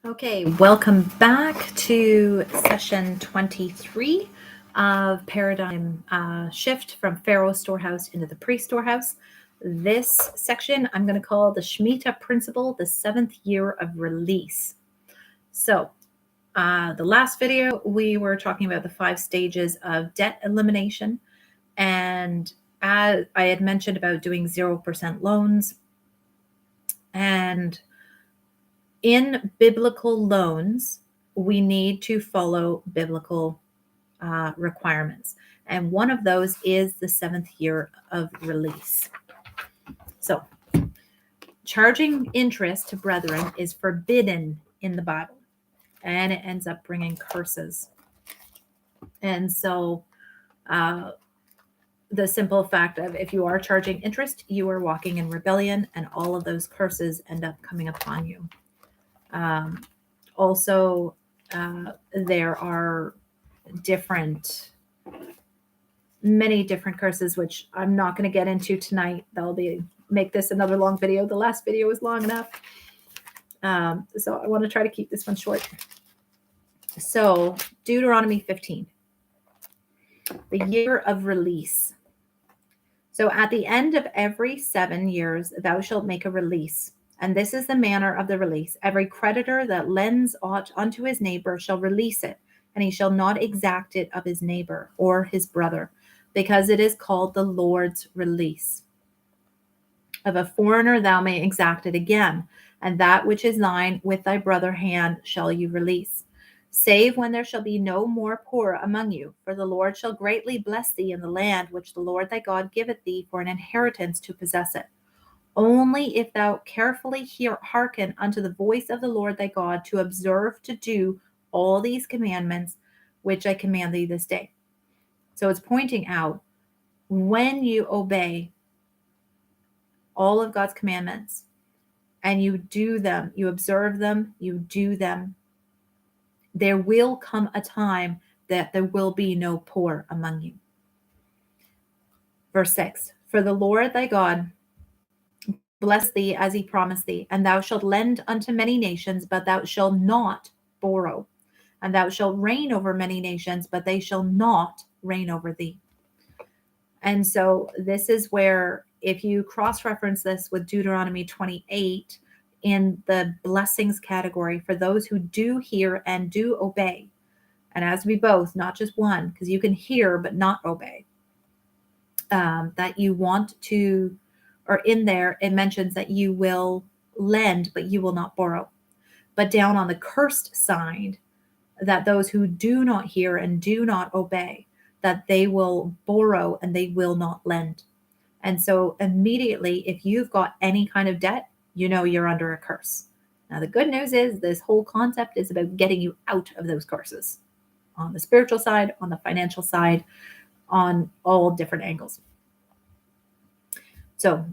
Okay, welcome back to session 23 of Paradigm Shift from Pharaoh Storehouse into the Pre-Storehouse. This section I'm going to call the Shemitah Principle, the 7th year of release. So the last video, we were talking about the 5 stages of debt elimination. And as I had mentioned about doing 0% loans, and in biblical loans, we need to follow biblical requirements. And one of those is the 7th year of release. So, charging interest to brethren is forbidden in the Bible, and it ends up bringing curses. And so, the simple fact of if you are charging interest, you are walking in rebellion, and all of those curses end up coming upon you. Also, there are many different curses, which I'm not going to get into tonight. Make this another long video. The last video was long enough. So I want to try to keep this one short. So Deuteronomy 15, the year of release. So at the end of every 7 years, thou shalt make a release. And this is the manner of the release. Every creditor that lends aught unto his neighbor shall release it, and he shall not exact it of his neighbor or his brother, because it is called the Lord's release. Of a foreigner thou may exact it again, and that which is thine with thy brother hand shall you release. Save when there shall be no more poor among you, for the Lord shall greatly bless thee in the land which the Lord thy God giveth thee for an inheritance to possess it. Only if thou carefully hearken unto the voice of the Lord thy God, to observe to do all these commandments which I command thee this day. So it's pointing out, when you obey all of God's commandments and you do them, you observe them, you do them, there will come a time that there will be no poor among you. Verse 6, for the Lord thy God bless thee as he promised thee, and thou shalt lend unto many nations, but thou shalt not borrow. And thou shalt reign over many nations, but they shall not reign over thee. And so this is where, if you cross-reference this with Deuteronomy 28 in the blessings category, for those who do hear and do obey, and as we both, not just one, because you can hear but not obey, that you want to, or in there, it mentions that you will lend, but you will not borrow. But down on the cursed side, that those who do not hear and do not obey, that they will borrow and they will not lend. And so immediately, if you've got any kind of debt, you know you're under a curse. Now, the good news is this whole concept is about getting you out of those curses on the spiritual side, on the financial side, on all different angles. So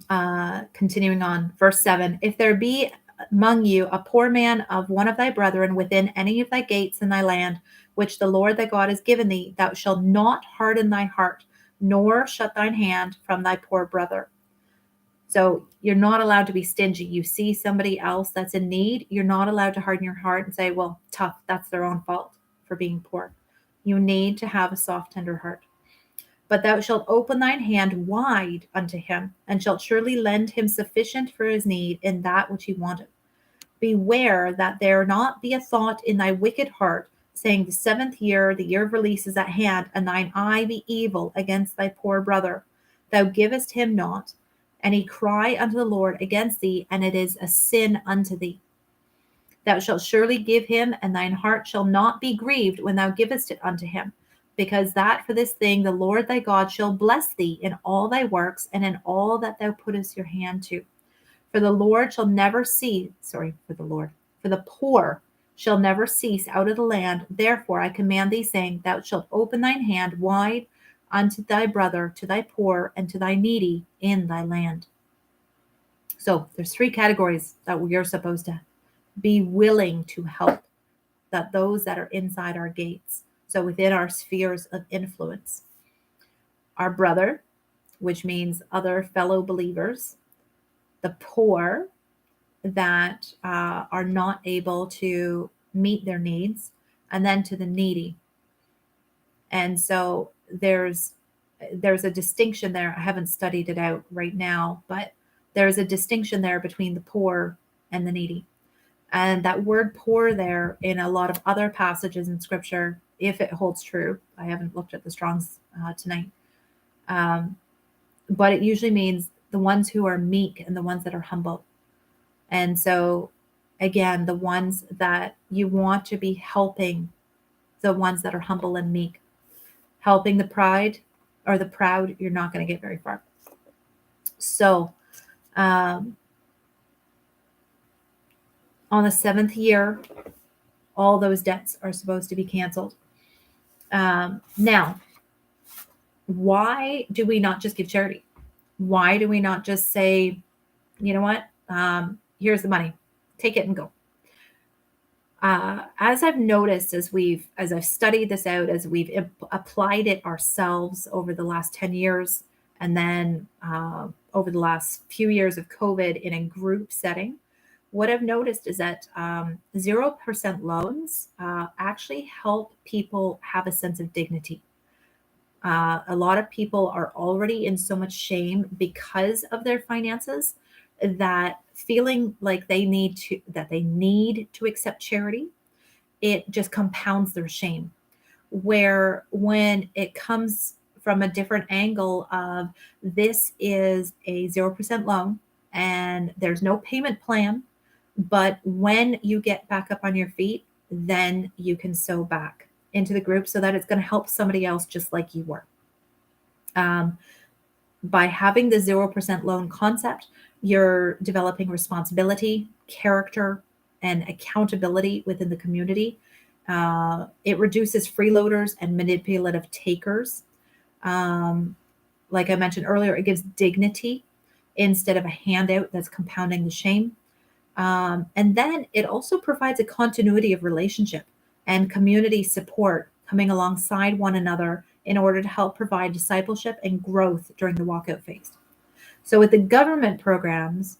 continuing on, verse 7, if there be among you a poor man of one of thy brethren within any of thy gates in thy land, which the Lord thy God has given thee, thou shalt not harden thy heart, nor shut thine hand from thy poor brother. So you're not allowed to be stingy. You see somebody else that's in need, you're not allowed to harden your heart and say, well, tough, that's their own fault for being poor. You need to have a soft, tender heart. But thou shalt open thine hand wide unto him, and shalt surely lend him sufficient for his need in that which he wanteth. Beware that there not be a thought in thy wicked heart, saying, the 7th year, the year of release, is at hand, and thine eye be evil against thy poor brother. Thou givest him not, and he cry unto the Lord against thee, and it is a sin unto thee. Thou shalt surely give him, and thine heart shall not be grieved when thou givest it unto him. Because that for this thing the Lord thy God shall bless thee in all thy works and in all that thou puttest your hand to. For the Lord shall never for the poor shall never cease out of the land. Therefore I command thee, saying, thou shalt open thine hand wide unto thy brother, to thy poor, and to thy needy in thy land. So there's 3 categories that we are supposed to be willing to help, that those that are inside our gates. So within our spheres of influence, our brother, which means other fellow believers, the poor, that are not able to meet their needs, and then to the needy. And so there's a distinction there. I haven't studied it out right now, but there's a distinction there between the poor and the needy. And that word poor there in a lot of other passages in scripture, if it holds true, I haven't looked at the Strongs tonight, but it usually means the ones who are meek and the ones that are humble. And so, again, the ones that you want to be helping, the ones that are humble and meek. Helping the proud, you're not going to get very far. So, on the 7th year, all those debts are supposed to be canceled. Now, why do we not just give charity? Why do we not just say, you know what, here's the money, take it and go? As I've noticed, as I've studied this out, as we've applied it ourselves over the last 10 years, and then over the last few years of COVID in a group setting, what I've noticed is that 0% loans actually help people have a sense of dignity. A lot of people are already in so much shame because of their finances, that feeling like they need to accept charity, it just compounds their shame. Where when it comes from a different angle of, this is a 0% loan and there's no payment plan, but when you get back up on your feet, then you can sow back into the group so that it's going to help somebody else just like you were. By having the 0% loan concept, you're developing responsibility, character, and accountability within the community. It reduces freeloaders and manipulative takers. Like I mentioned earlier, it gives dignity instead of a handout that's compounding the shame. And then it also provides a continuity of relationship and community support coming alongside one another in order to help provide discipleship and growth during the walkout phase. So with the government programs,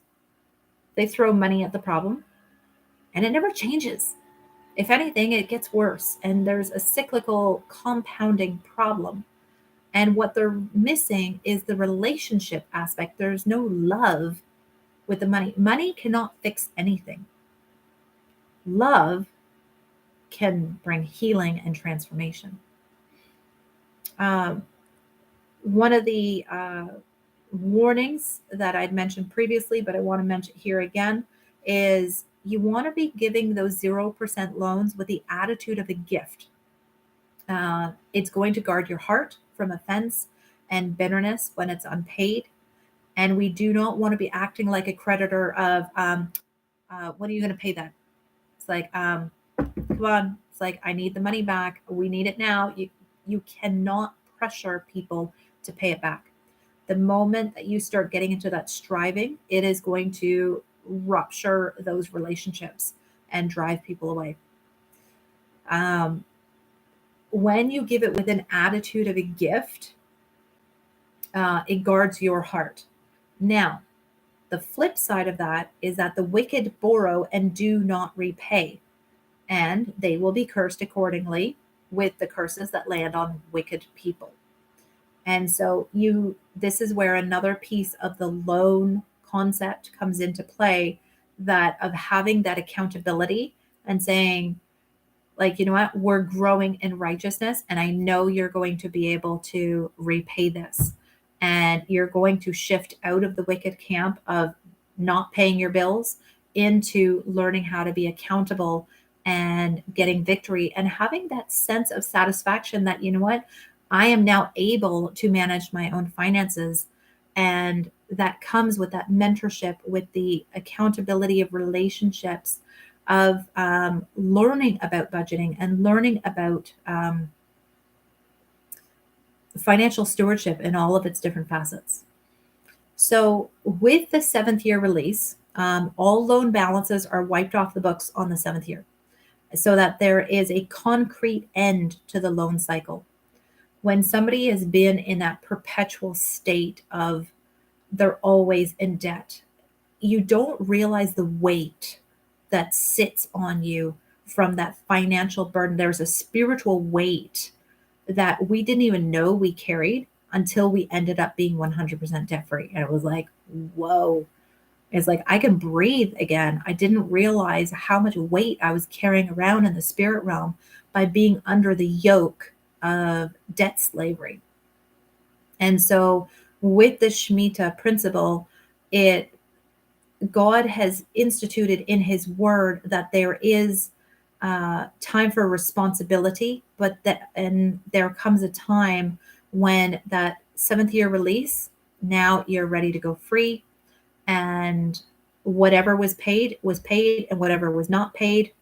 they throw money at the problem and it never changes. If anything, it gets worse, and there's a cyclical compounding problem. And what they're missing is the relationship aspect. There's no love with the money. Money cannot fix anything. Love can bring healing and transformation. One of the warnings that I'd mentioned previously, but I want to mention here again, is you want to be giving those 0% loans with the attitude of a gift. It's going to guard your heart from offense and bitterness when it's unpaid. And we do not want to be acting like a creditor of, when are you going to pay that? It's like, come on. It's like, I need the money back. We need it now. You cannot pressure people to pay it back. The moment that you start getting into that striving, it is going to rupture those relationships and drive people away. When you give it with an attitude of a gift, it guards your heart. Now, the flip side of that is that the wicked borrow and do not repay, and they will be cursed accordingly with the curses that land on wicked people. And so this is where another piece of the loan concept comes into play, that of having that accountability and saying, like, you know what, we're growing in righteousness, and I know you're going to be able to repay this. And you're going to shift out of the wicked camp of not paying your bills into learning how to be accountable and getting victory and having that sense of satisfaction that, you know what, I am now able to manage my own finances. And that comes with that mentorship, with the accountability of relationships, of learning about budgeting and learning about financial stewardship in all of its different facets. So with the 7th year release, all loan balances are wiped off the books on the 7th year, so that there is a concrete end to the loan cycle. When somebody has been in that perpetual state of they're always in debt, you don't realize the weight that sits on you from that financial burden. There's a spiritual weight that we didn't even know we carried until we ended up being 100% debt free. And it was like, whoa. It's like I can breathe again. I didn't realize how much weight I was carrying around in the spirit realm by being under the yoke of debt slavery. And so with the Shemitah principle, it God has instituted in his word that there is time for responsibility, but and there comes a time when that seventh year release, now you're ready to go free, and whatever was paid, and whatever was not paid,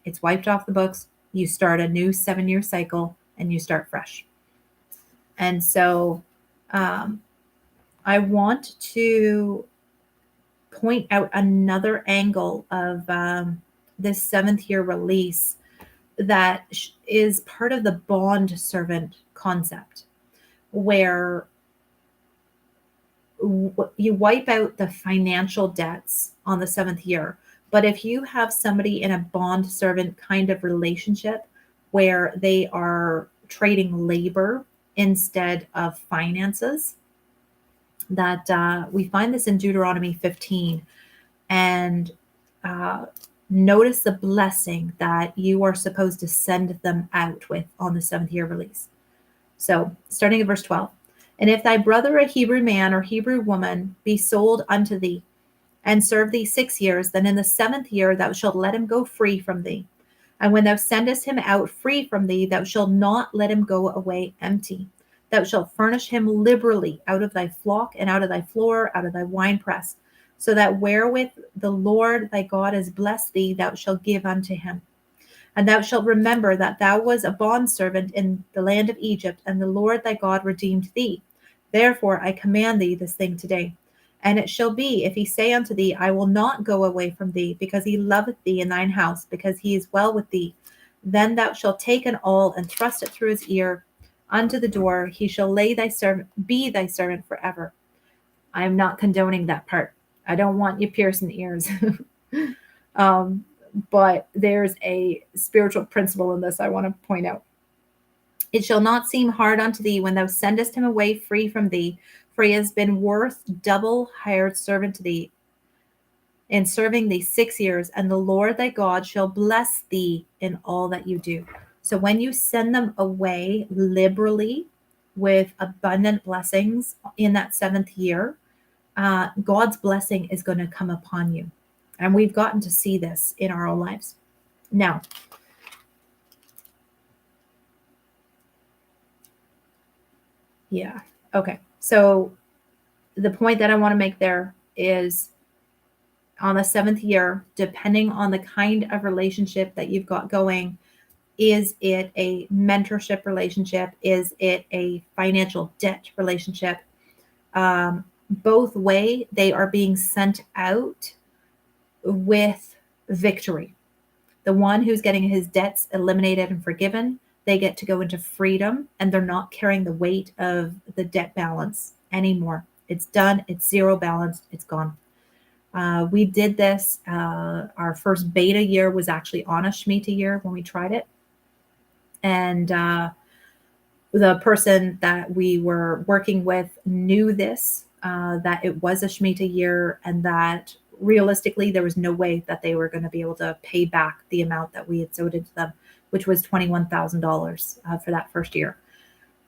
it's wiped off the books. You start a new 7-year cycle and you start fresh. And so I want to point out another angle of this seventh year release that is part of the bond servant concept, where you wipe out the financial debts on the seventh year. But if you have somebody in a bond servant kind of relationship where they are trading labor instead of finances, that we find this in Deuteronomy 15. And notice the blessing that you are supposed to send them out with on the seventh year release. So starting at verse 12. And if thy brother, a Hebrew man or Hebrew woman, be sold unto thee, and serve thee 6 years, then in the 7th year thou shalt let him go free from thee. And when thou sendest him out free from thee, thou shalt not let him go away empty. Thou shalt furnish him liberally out of thy flock, and out of thy floor, out of thy winepress, so that wherewith the Lord thy God has blessed thee, thou shalt give unto him. And thou shalt remember that thou was a bondservant in the land of Egypt, and the Lord thy God redeemed thee. Therefore I command thee this thing today. And it shall be, if he say unto thee, I will not go away from thee, because he loveth thee in thine house, because he is well with thee, then thou shalt take an awl and thrust it through his ear unto the door. He shall be thy servant forever. I am not condoning that part. I don't want you piercing ears. But there's a spiritual principle in this I want to point out. It shall not seem hard unto thee when thou sendest him away free from thee, for he has been worth double hired servant to thee in serving thee 6 years, and the Lord thy God shall bless thee in all that you do. So when you send them away liberally with abundant blessings in that 7th year, God's blessing is going to come upon you. And we've gotten to see this in our own lives. Now, yeah, okay. So the point that I want to make there is on the 7th year, depending on the kind of relationship that you've got going, is it a mentorship relationship? Is it a financial debt relationship? Both way, they are being sent out with victory. The one who's getting his debts eliminated and forgiven, they get to go into freedom, and they're not carrying the weight of the debt balance anymore. It's done. It's zero balance. It's gone. We did this. Our first beta year was actually on a Shemitah year when we tried it. And the person that we were working with knew this, that it was a Shemitah year, and that realistically there was no way that they were going to be able to pay back the amount that we had sowed into them, which was $21,000 for that first year.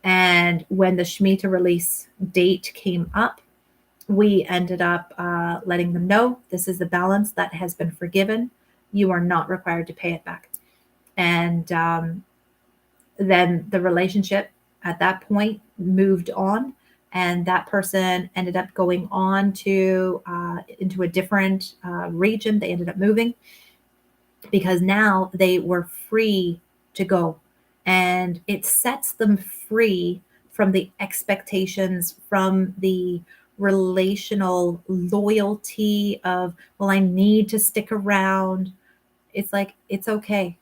And when the Shemitah release date came up, we ended up letting them know, this is the balance that has been forgiven. You are not required to pay it back. And then the relationship at that point moved on, and that person ended up going on to into a different region. They ended up moving because now they were free to go, and it sets them free from the expectations, from the relational loyalty of, well, I need to stick around. It's like, it's okay.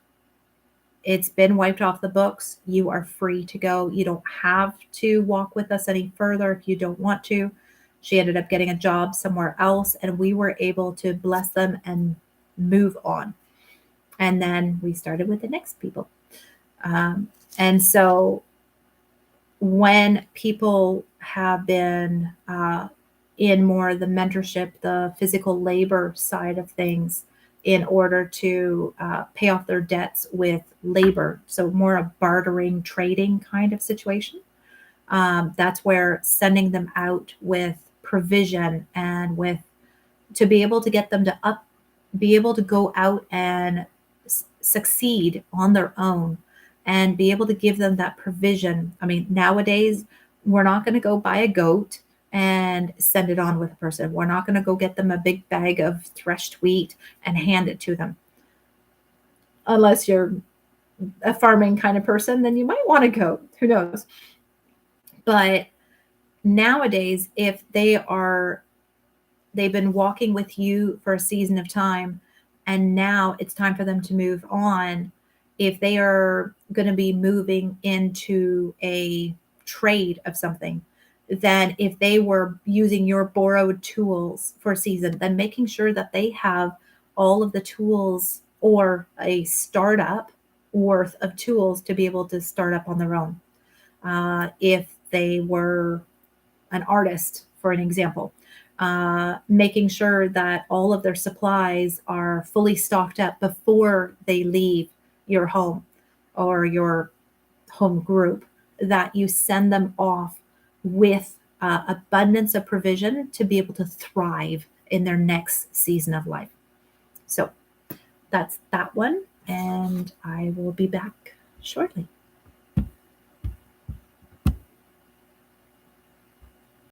It's been wiped off the books. You are free to go. You don't have to walk with us any further if you don't want to. She ended up getting a job somewhere else, and we were able to bless them and move on. And then we started with the next people. And so when people have been in more the mentorship, the physical labor side of things, in order to pay off their debts with labor, so more a bartering, trading kind of situation, that's where sending them out with provision and with to be able to get them to be able to go out and succeed on their own and be able to give them that provision. I mean, nowadays, we're not going to go buy a goat and send it on with a person. We're not going to go get them a big bag of threshed wheat and hand it to them. Unless you're a farming kind of person, then you might want a goat. Who knows? But nowadays, if they've been walking with you for a season of time, and now it's time for them to move on, if they are going to be moving into a trade of something, then if they were using your borrowed tools for a season, then making sure that they have all of the tools or a startup worth of tools to be able to start up on their own. If they were an artist, for an example, making sure that all of their supplies are fully stocked up before they leave your home or your home group, that you send them off with abundance of provision to be able to thrive in their next season of life. So that's that one, and I will be back shortly.